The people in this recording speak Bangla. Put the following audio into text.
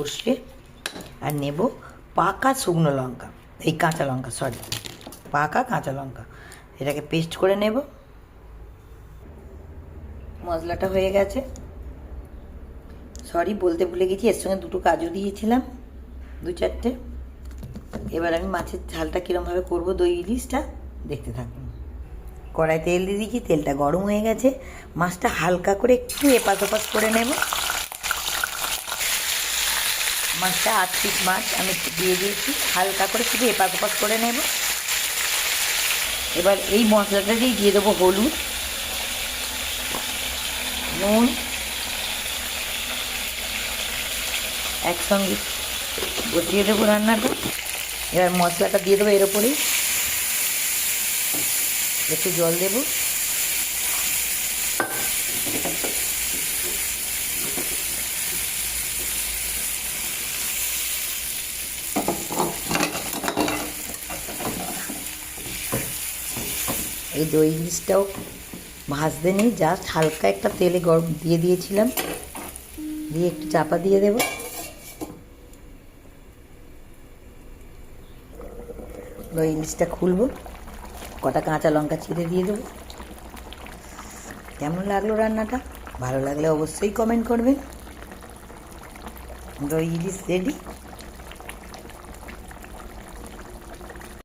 সর্ষে আর নেব পাকা শুকনো লঙ্কা, এই কাঁচা লঙ্কা, সরি পাকা কাঁচা লঙ্কা, এটাকে পেস্ট করে নেব। মশলাটা হয়ে গেছে। সরি বলতে ভুলে গেছি, এর সঙ্গে দুটো কাজু দিয়েছিলাম, দু চারটে। এবার আমি মাছের ঝালটা কীরমভাবে করবো, দই ইলিশটা দেখতে থাকুন। কড়াই তেল দিয়ে দিয়েছি, তেলটা গরম হয়ে গেছে। মাছটা হালকা করে একটু এপাশ ওপাশ করে নেব। মাছটা 8 পিস মাছ আমি দিয়ে দিয়েছি, হালকা করে শুধু এপাশ ওপাশ করে নেব। এবার এই মশলাটাতেই দিয়ে দেবো হলুদ, নুন, একসঙ্গে বসিয়ে দেবো রান্নাটা। এবার মশলাটা দিয়ে দেবো এর ওপরেই, একটু জল দেবো। এই দই ইলিশটাও ভাজতে নেই, জাস্ট হালকা একটা তেলে গরম দিয়ে দিয়েছিলাম, দিয়ে একটু চাপা দিয়ে দেব। দই ইলিশটা খুলবো, কটা কাঁচা লঙ্কা চিড়ে দিয়ে দেবো। কেমন লাগলো রান্নাটা? ভালো লাগলে অবশ্যই কমেন্ট করবেন। দই ইলিশ রেডি।